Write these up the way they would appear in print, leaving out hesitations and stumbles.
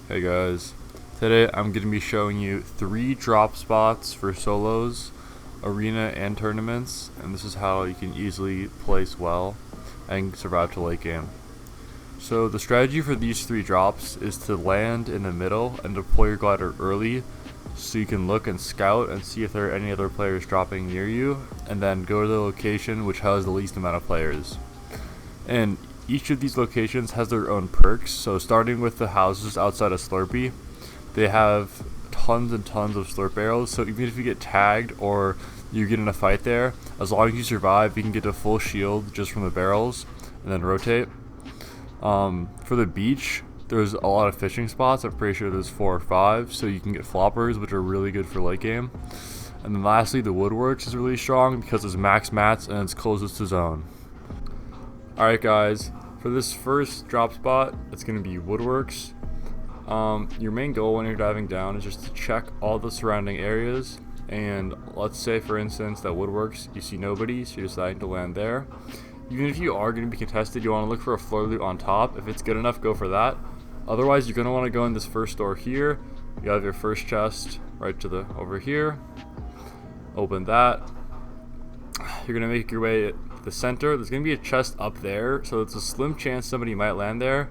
Hey guys, today I'm going to be showing you 3 drop spots for solos, arena, and tournaments, and this is how you can easily place well and survive to late game. So the strategy for these 3 drops is to land in the middle and deploy your glider early so you can look and scout and see if there are any other players dropping near you, and then go to the location which has the least amount of players. And each of these locations has their own perks, so starting with the houses outside of Slurpee, they have tons and tons of slurp barrels, so even if you get tagged or you get in a fight there, as long as you survive, you can get a full shield just from the barrels, and then rotate. For the beach, there's a lot of fishing spots. I'm pretty sure there's 4 or 5, so you can get floppers, which are really good for late game. And then lastly, the Woodworks is really strong because it's max mats and it's closest to zone. Alright guys, for this first drop spot, it's going to be Woodworks. Your main goal when you're diving down is just to check all the surrounding areas, and let's say for instance that Woodworks, you see nobody, so you're deciding to land there. Even if you are going to be contested, you want to look for a floor loot on top. If it's good enough, go for that. Otherwise, you're going to want to go in this first door here. You have your first chest right to the over here. Open that. You're going to make your way the center. There's going to be a chest up there, so it's a slim chance somebody might land there.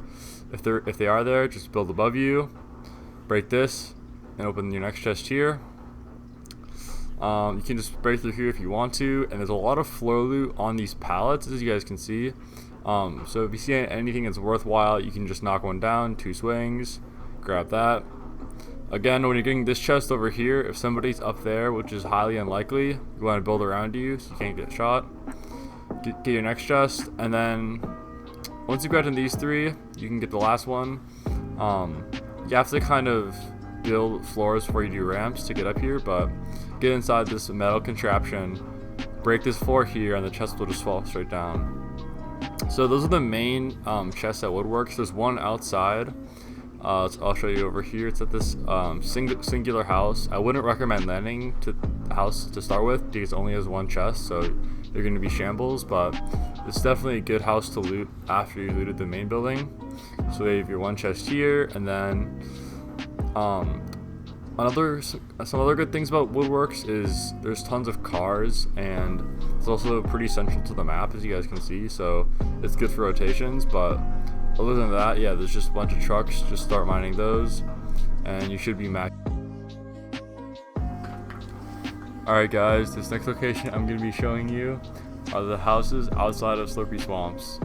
If they are there, just build above you, break this, and open your next chest here. You can just break through here if you want to, and there's a lot of floor loot on these pallets, as you guys can see. So if you see anything that's worthwhile, you can just knock one down, 2 swings, grab that. Again, when you're getting this chest over here, if somebody's up there, which is highly unlikely, you want to build around you so you can't get shot. Get your next chest, and then once you've gotten these 3, you can get the last one. You have to kind of build floors before you do ramps to get up here, but get inside this metal contraption, break this floor here, and the chest will just fall straight down. So those are the main chests at Woodworks. There's one outside. So I'll show you over here. It's at this singular house. I wouldn't recommend landing to the house to start with because it only has 1 chest, so they're going to be shambles, but it's definitely a good house to loot after you looted the main building. So you have your 1 chest here, and then some other good things about Woodworks is there's tons of cars, and it's also pretty central to the map, as you guys can see, so it's good for rotations. But other than that, yeah, there's just a bunch of trucks. Just start mining those and you should be max. Alright guys, this next location I'm going to be showing you are the houses outside of Slurpee Swamps.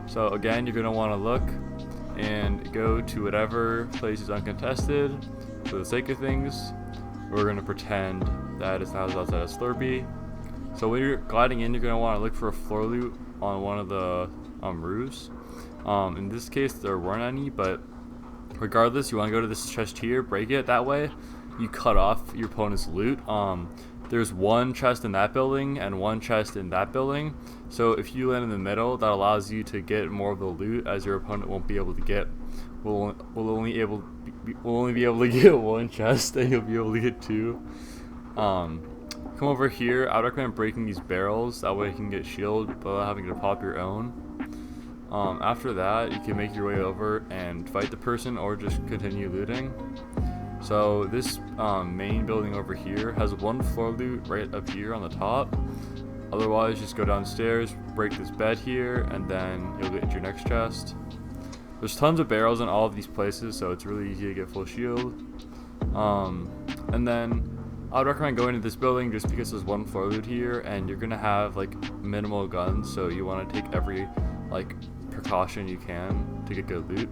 So again, you're going to want to look and go to whatever place is uncontested. For the sake of things, we're going to pretend that it's the house outside of Slurpee. So when you're gliding in, you're going to want to look for a floor loot on one of the roofs. In this case, there weren't any, but regardless, you want to go to this chest here, break it. That way, you cut off your opponent's loot. There's 1 chest in that building and 1 chest in that building. So if you land in the middle, that allows you to get more of the loot, as your opponent won't be able to get. Will only be able to get 1 chest, and you'll be able to get 2. Come over here. I would recommend breaking these barrels. That way you can get shield without having to pop your own. After that, you can make your way over and fight the person or just continue looting. So this main building over here has 1 floor loot right up here on the top. Otherwise, just go downstairs, break this bed here, and then you'll get your next chest. There's tons of barrels in all of these places, so it's really easy to get full shield. And then I would recommend going to this building just because there's 1 floor loot here, and you're gonna have like minimal guns, so you want to take every precaution you can to get good loot.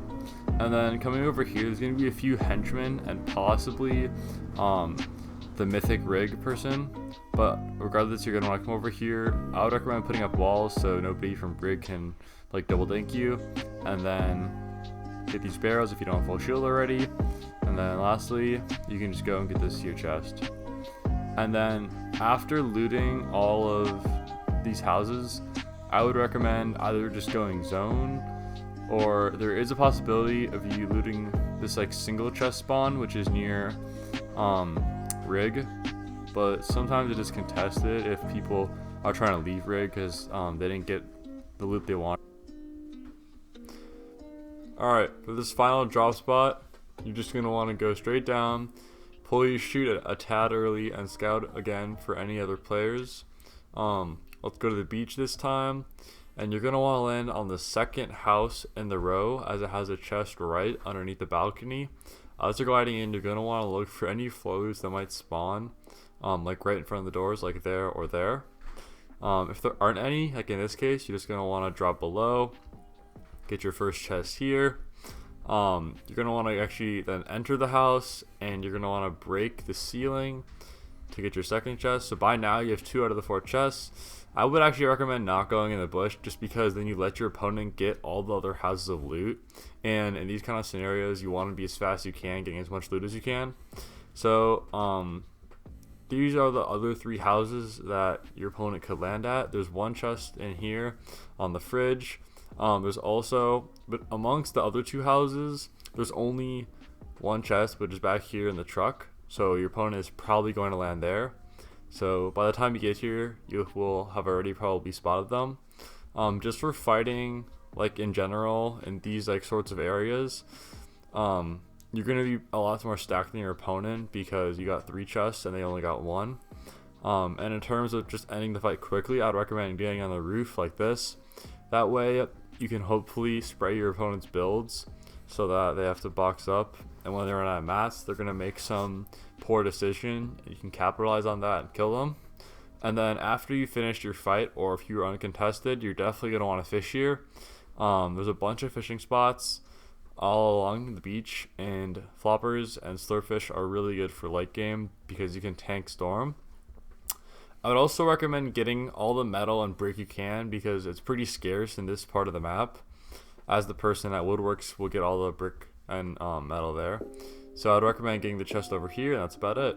And then coming over here, there's going to be a few henchmen and possibly the mythic rig person, but regardless, you're going to want to come over here. I would recommend putting up walls so nobody from rig can double dink you, and then get these barrels if you don't have full shield already. And then lastly, you can just go and get this here chest. And then after looting all of these houses, I would recommend either just going zone, or there is a possibility of you looting this single chest spawn, which is near rig, but sometimes it is contested if people are trying to leave rig because they didn't get the loot they wanted. Alright, for this final drop spot, you're just going to want to go straight down, poise, shoot a tad early, and scout again for any other players. Let's go to the beach this time, and you're going to want to land on the second house in the row, as it has a chest right underneath the balcony. As you're gliding in, you're going to want to look for any flows that might spawn, like right in front of the doors, like there or there. If there aren't any, like in this case, you're just going to want to drop below, get your first chest here. You're going to want to actually then enter the house, and you're going to want to break the ceiling to get your second chest. So by now you have 2 out of the 4 chests. I would actually recommend not going in the bush, just because then you let your opponent get all the other houses of loot, and in these kind of scenarios you want to be as fast as you can, getting as much loot as you can. So these are the other 3 houses that your opponent could land at. There's 1 chest in here on the fridge. There's also, but amongst the other 2 houses, there's only 1 chest, which is back here in the truck. So your opponent is probably going to land there. So by the time you get here, you will have already probably spotted them. Just for fighting, like in general, in these like sorts of areas, you're going to be a lot more stacked than your opponent, because you got 3 chests and they only got 1. And in terms of just ending the fight quickly, I'd recommend getting on the roof like this. That way you can hopefully spray your opponent's builds so that they have to box up, and when they're out of mats, they're going to make some poor decision. You can capitalize on that and kill them. And then after you finish your fight, or if you're uncontested, you're definitely going to want to fish here. There's a bunch of fishing spots all along the beach, and floppers and slurpfish are really good for late game because you can tank storm. I would also recommend getting all the metal and brick you can, because it's pretty scarce in this part of the map, as the person at Woodworks will get all the brick and metal there. So I'd recommend getting the chest over here, and that's about it.